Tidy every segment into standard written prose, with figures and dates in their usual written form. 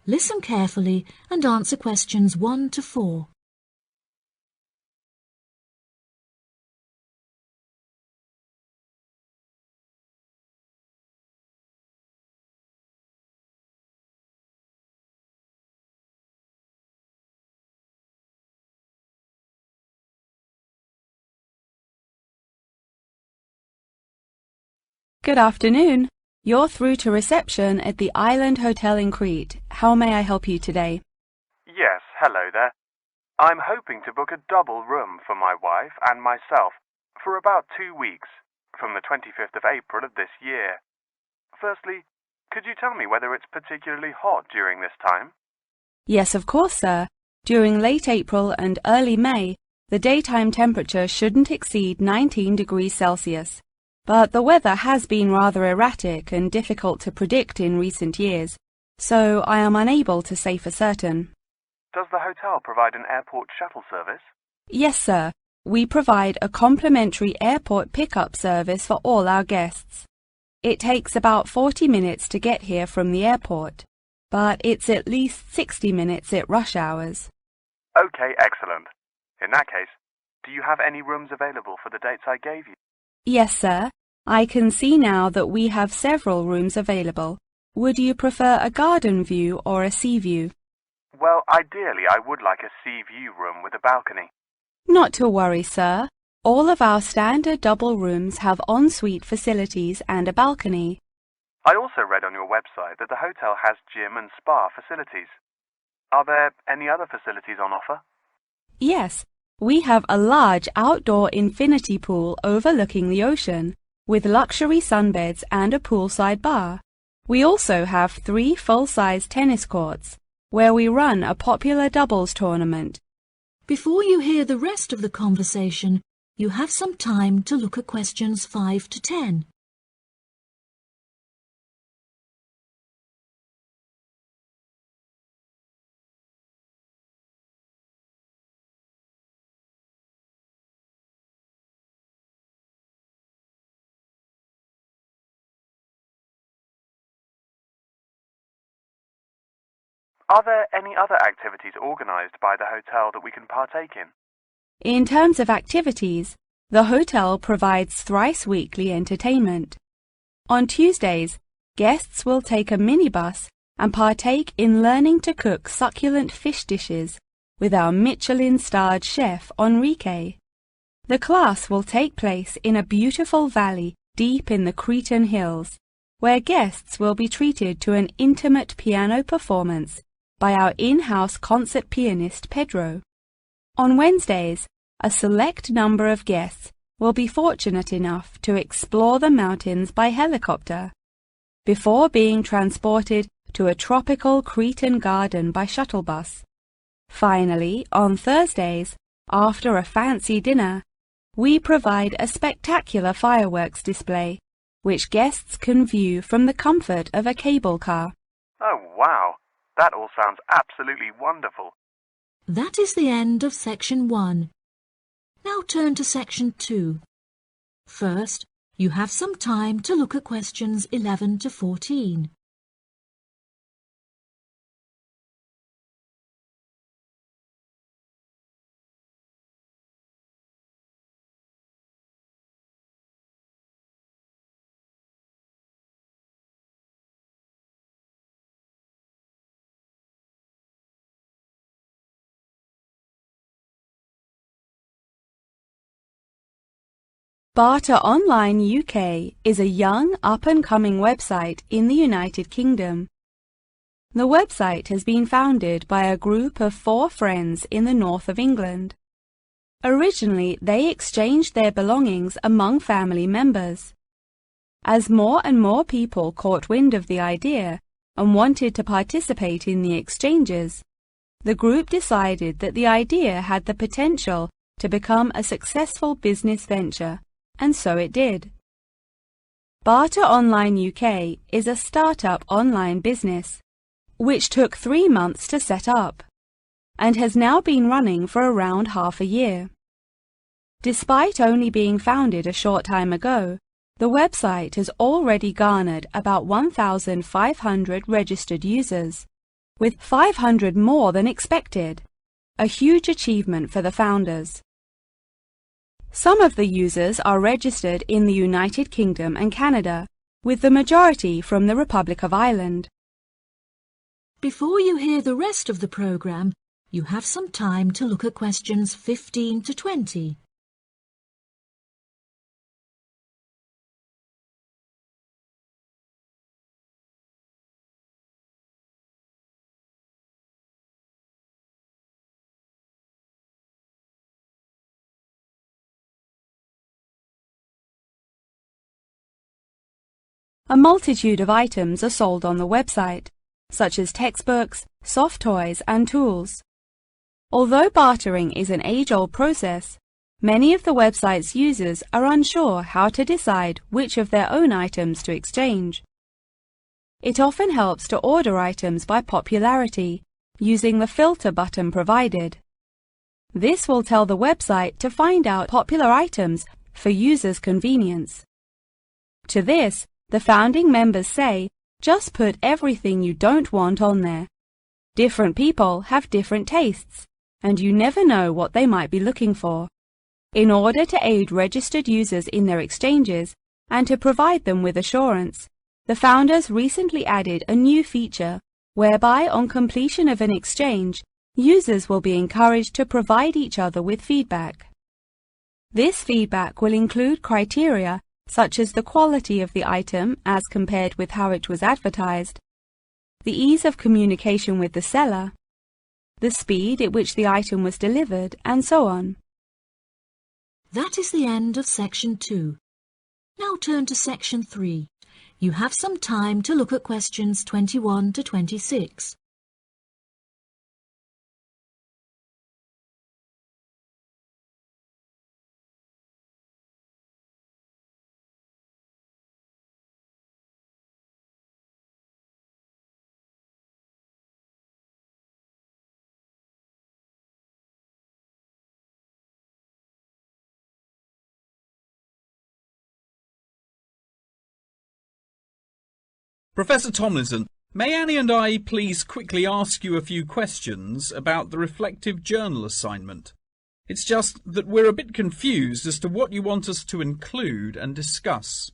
Listen carefully and answer questions 1 to 4. Good afternoon. You're through to reception at the Island Hotel in Crete. How may I help you today? Yes, hello there. I'm hoping to book a double room for my wife and myself for about 2 weeks, from the 25th of April of this year. Firstly, could you tell me whether it's particularly hot during this time? Yes, of course, sir. During late April and early May, the daytime temperature shouldn't exceed 19 degrees Celsius. But the weather has been rather erratic and difficult to predict in recent years, so I am unable to say for certain. Does the hotel provide an airport shuttle service? Yes, sir. We provide a complimentary airport pickup service for all our guests. It takes about 40 minutes to get here from the airport, but it's at least 60 minutes at rush hours. Okay, excellent. In that case, do you have any rooms available for the dates I gave you? Yes, sir. I can see now that we have several rooms available. Would you prefer a garden view or a sea view? Well, ideally I would like a sea view room with a balcony. Not to worry, sir. All of our standard double rooms have ensuite facilities and a balcony. I also read on your website that the hotel has gym and spa facilities. Are there any other facilities on offer? Yes. We have a large outdoor infinity pool overlooking the ocean, with luxury sunbeds and a poolside bar. We also have 3 full-size tennis courts, where we run a popular doubles tournament. Before you hear the rest of the conversation, you have some time to look at questions 5 to 10. Are there any other activities organised by the hotel that we can partake in? In terms of activities, the hotel provides thrice-weekly entertainment. On Tuesdays, guests will take a minibus and partake in learning to cook succulent fish dishes with our Michelin-starred chef Enrique. The class will take place in a beautiful valley deep in the Cretan hills, where guests will be treated to an intimate piano performance by our in-house concert pianist Pedro. On Wednesdays, a select number of guests will be fortunate enough to explore the mountains by helicopter, before being transported to a tropical Cretan garden by shuttle bus. Finally, on Thursdays, after a fancy dinner, we provide a spectacular fireworks display, which guests can view from the comfort of a cable car. Oh, wow! That all sounds absolutely wonderful. That is the end of section 1. Now turn to section 2. First, you have some time to look at questions 11 to 14. Barter Online UK is a young, up-and-coming website in the United Kingdom. The website has been founded by a group of 4 friends in the north of England. Originally, they exchanged their belongings among family members. As more and more people caught wind of the idea and wanted to participate in the exchanges, the group decided that the idea had the potential to become a successful business venture. And so it did. Barter Online UK is a startup online business, which took 3 months to set up, and has now been running for around half a year. Despite only being founded a short time ago, the website has already garnered about 1,500 registered users, with 500 more than expected, a huge achievement for the founders. Some of the users are registered in the United Kingdom and Canada, with the majority from the Republic of Ireland. Before you hear the rest of the programme, you have some time to look at questions 15 to 20. A multitude of items are sold on the website, such as textbooks, soft toys and tools. Although bartering is an age-old process, many of the website's users are unsure how to decide which of their own items to exchange. It often helps to order items by popularity, using the filter button provided. This will tell the website to find out popular items for users' convenience. To this, the founding members say, just put everything you don't want on there. Different people have different tastes, and you never know what they might be looking for. In order to aid registered users in their exchanges and to provide them with assurance, the founders recently added a new feature whereby on completion of an exchange, users will be encouraged to provide each other with feedback. This feedback will include criteria such as the quality of the item as compared with how it was advertised, the ease of communication with the seller, the speed at which the item was delivered, and so on. That is the end of section 2. Now turn to section 3. You have some time to look at questions 21 to 26. Professor Tomlinson, may Annie and I please quickly ask you a few questions about the reflective journal assignment? It's just that we're a bit confused as to what you want us to include and discuss.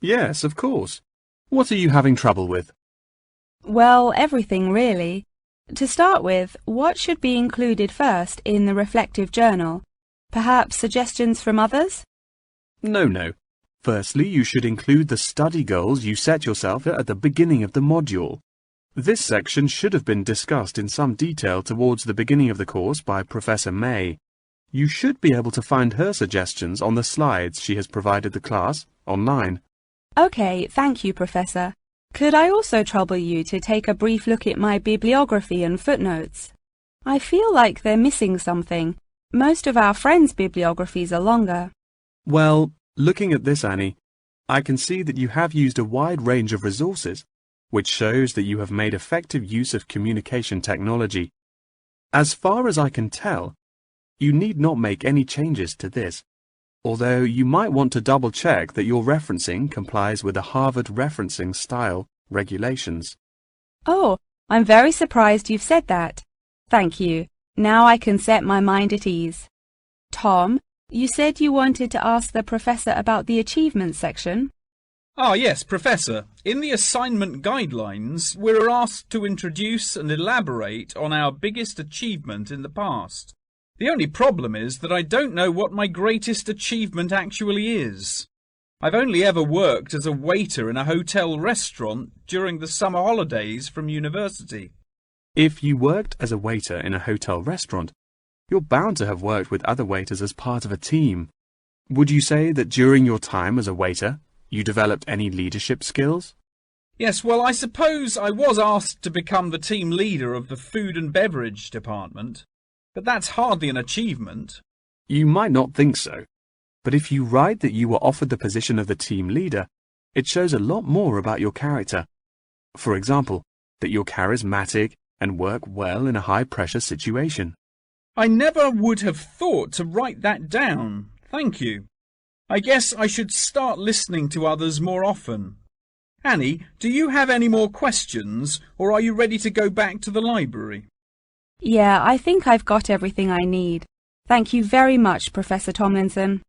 Yes, of course. What are you having trouble with? Well, everything really. To start with, what should be included first in the reflective journal? Perhaps suggestions from others? No. Firstly, you should include the study goals you set yourself at the beginning of the module. This section should have been discussed in some detail towards the beginning of the course by Professor May. You should be able to find her suggestions on the slides she has provided the class online. Okay, thank you, Professor. Could I also trouble you to take a brief look at my bibliography and footnotes? I feel like they're missing something. Most of our friends' bibliographies are longer. Well, looking at this, Annie, I can see that you have used a wide range of resources, which shows that you have made effective use of communication technology. As far as I can tell, you need not make any changes to this, although you might want to double-check that your referencing complies with the Harvard Referencing Style regulations. Oh, I'm very surprised you've said that. Thank you. Now I can set my mind at ease. Tom, you said you wanted to ask the professor about the achievements section. Yes, Professor. In the assignment guidelines, we're asked to introduce and elaborate on our biggest achievement in the past. The only problem is that I don't know what my greatest achievement actually is. I've only ever worked as a waiter in a hotel restaurant during the summer holidays from university. If you worked as a waiter in a hotel restaurant, you're bound to have worked with other waiters as part of a team. Would you say that during your time as a waiter, you developed any leadership skills? Yes, well, I suppose I was asked to become the team leader of the food and beverage department, but that's hardly an achievement. You might not think so, but if you write that you were offered the position of the team leader, it shows a lot more about your character. For example, that you're charismatic and work well in a high-pressure situation. I never would have thought to write that down. Thank you. I guess I should start listening to others more often. Annie, do you have any more questions, or are you ready to go back to the library? Yeah, I think I've got everything I need. Thank you very much, Professor Tomlinson.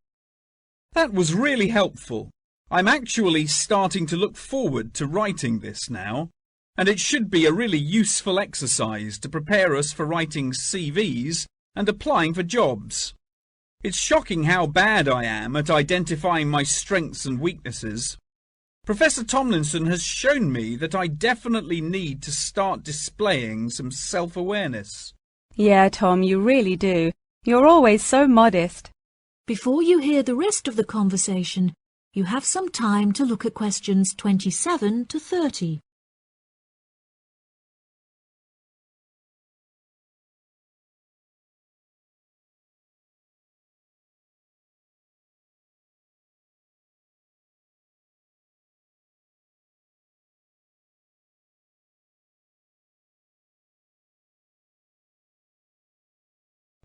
That was really helpful. I'm actually starting to look forward to writing this now, and it should be a really useful exercise to prepare us for writing CVs and applying for jobs. It's shocking how bad I am at identifying my strengths and weaknesses. Professor Tomlinson has shown me that I definitely need to start displaying some self-awareness. Yeah, Tom, you really do. You're always so modest. Before you hear the rest of the conversation, you have some time to look at questions 27 to 30.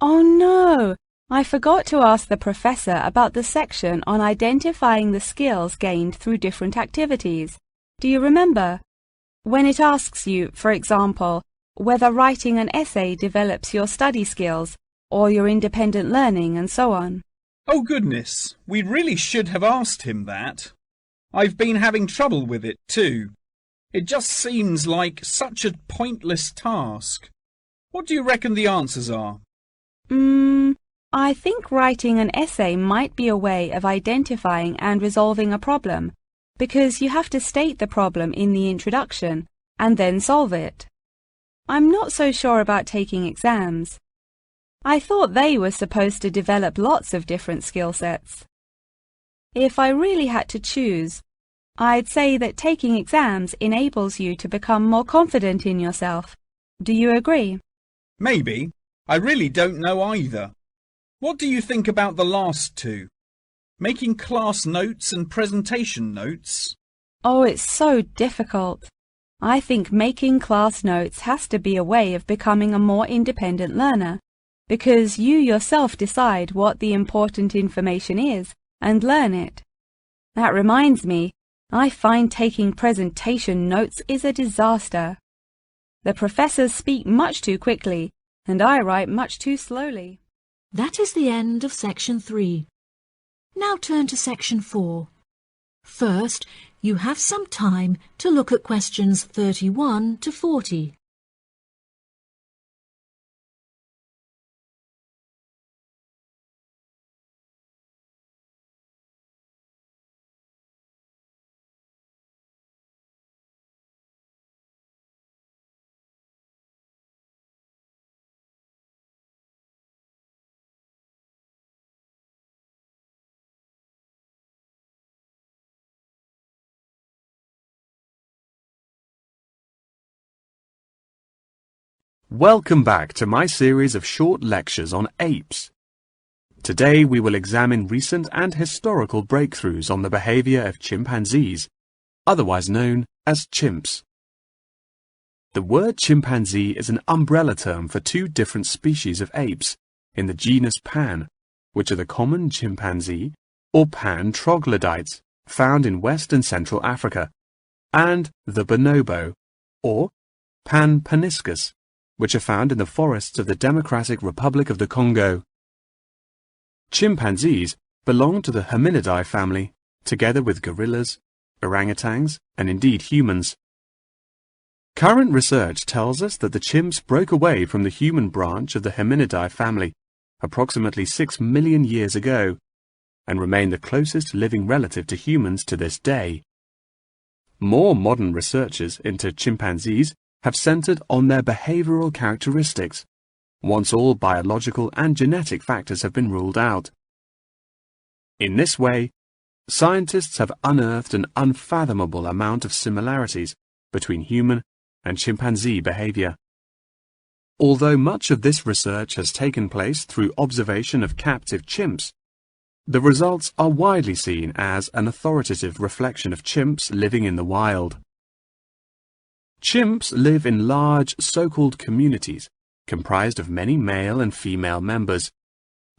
Oh no! I forgot to ask the professor about the section on identifying the skills gained through different activities. Do you remember? When it asks you, for example, whether writing an essay develops your study skills or your independent learning and so on. Oh goodness, we really should have asked him that. I've been having trouble with it too. It just seems like such a pointless task. What do you reckon the answers are? I think writing an essay might be a way of identifying and resolving a problem, because you have to state the problem in the introduction and then solve it. I'm not so sure about taking exams. I thought they were supposed to develop lots of different skill sets. If I really had to choose, I'd say that taking exams enables you to become more confident in yourself. Do you agree? Maybe. I really don't know either. What do you think about the last two? Making class notes and presentation notes? Oh, it's so difficult. I think making class notes has to be a way of becoming a more independent learner, because you yourself decide what the important information is and learn it. That reminds me, I find taking presentation notes is a disaster. The professors speak much too quickly, and I write much too slowly. That is the end of section 3. Now turn to section 4. First, you have some time to look at questions 31 to 40. Welcome back to my series of short lectures on apes. Today we will examine recent and historical breakthroughs on the behavior of chimpanzees, otherwise known as chimps. The word chimpanzee is an umbrella term for two different species of apes in the genus Pan, which are the common chimpanzee or Pan troglodytes found in West and Central Africa, and the bonobo or Pan paniscus, which are found in the forests of the Democratic Republic of the Congo. Chimpanzees belong to the Hominidae family, together with gorillas, orangutans, and indeed humans. Current research tells us that the chimps broke away from the human branch of the Hominidae family approximately 6 million years ago, and remain the closest living relative to humans to this day. More modern researches into chimpanzees have centered on their behavioral characteristics, once all biological and genetic factors have been ruled out. In this way, scientists have unearthed an unfathomable amount of similarities between human and chimpanzee behavior. Although much of this research has taken place through observation of captive chimps, the results are widely seen as an authoritative reflection of chimps living in the wild. Chimps live in large so-called communities comprised of many male and female members,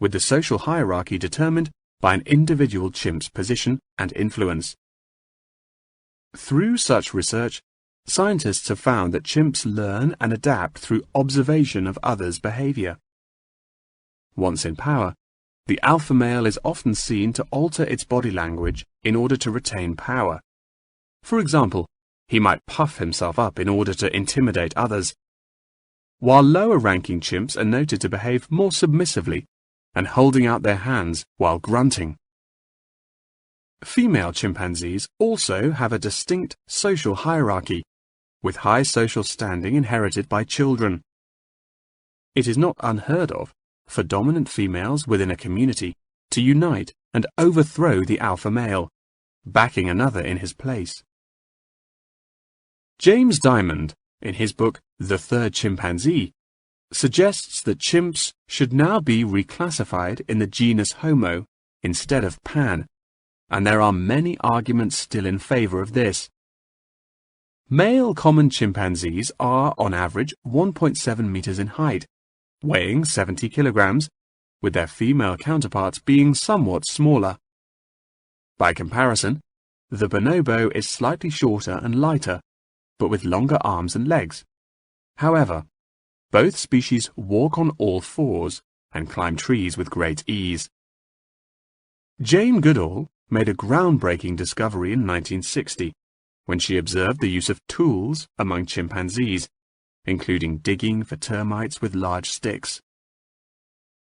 with the social hierarchy determined by an individual chimp's position and influence. Through such research, scientists have found that chimps learn and adapt through observation of others' behavior. Once in power, the alpha male is often seen to alter its body language in order to retain power. For example, he might puff himself up in order to intimidate others, while lower-ranking chimps are noted to behave more submissively and holding out their hands while grunting. Female chimpanzees also have a distinct social hierarchy, with high social standing inherited by children. It is not unheard of for dominant females within a community to unite and overthrow the alpha male, backing another in his place. James Diamond, in his book The Third Chimpanzee, suggests that chimps should now be reclassified in the genus Homo instead of Pan, and there are many arguments still in favor of this. Male common chimpanzees are, on average, 1.7 meters in height, weighing 70 kilograms, with their female counterparts being somewhat smaller. By comparison, the bonobo is slightly shorter and lighter, but with longer arms and legs. However, both species walk on all fours and climb trees with great ease. Jane Goodall made a groundbreaking discovery in 1960 when she observed the use of tools among chimpanzees, including digging for termites with large sticks.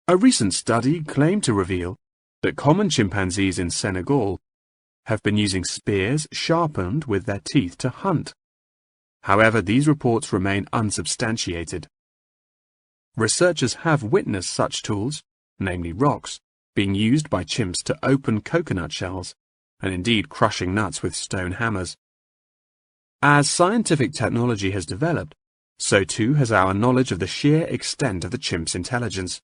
A recent study claimed to reveal that common chimpanzees in Senegal have been using spears sharpened with their teeth to hunt. However, these reports remain unsubstantiated. Researchers have witnessed such tools, namely rocks, being used by chimps to open coconut shells, and indeed crushing nuts with stone hammers. As scientific technology has developed, so too has our knowledge of the sheer extent of the chimp's intelligence.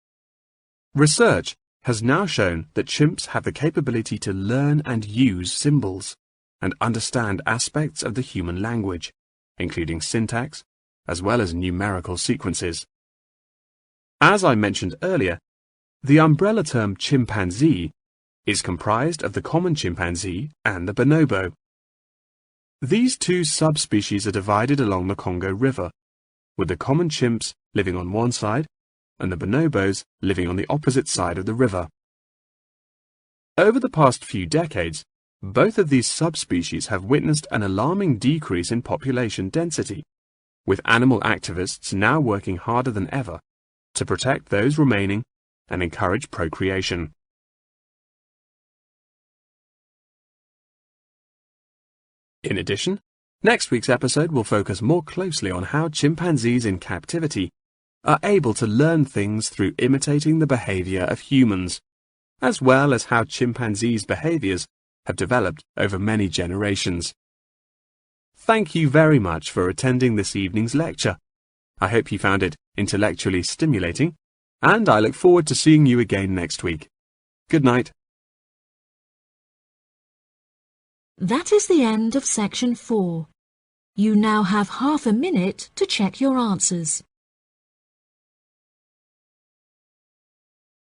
Research has now shown that chimps have the capability to learn and use symbols, and understand aspects of the human language, including syntax, as well as numerical sequences. As I mentioned earlier, the umbrella term chimpanzee is comprised of the common chimpanzee and the bonobo. These two subspecies are divided along the Congo River, with the common chimps living on one side and the bonobos living on the opposite side of the river. Over the past few decades, both of these subspecies have witnessed an alarming decrease in population density, with animal activists now working harder than ever to protect those remaining and encourage procreation. In addition, next week's episode will focus more closely on how chimpanzees in captivity are able to learn things through imitating the behavior of humans, as well as how chimpanzees' behaviors have developed over many generations. Thank you very much for attending this evening's lecture. I hope you found it intellectually stimulating, and I look forward to seeing you again next week. Good night. That is the end of section 4. You now have half a minute to check your answers.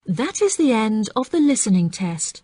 That is the end of the listening test.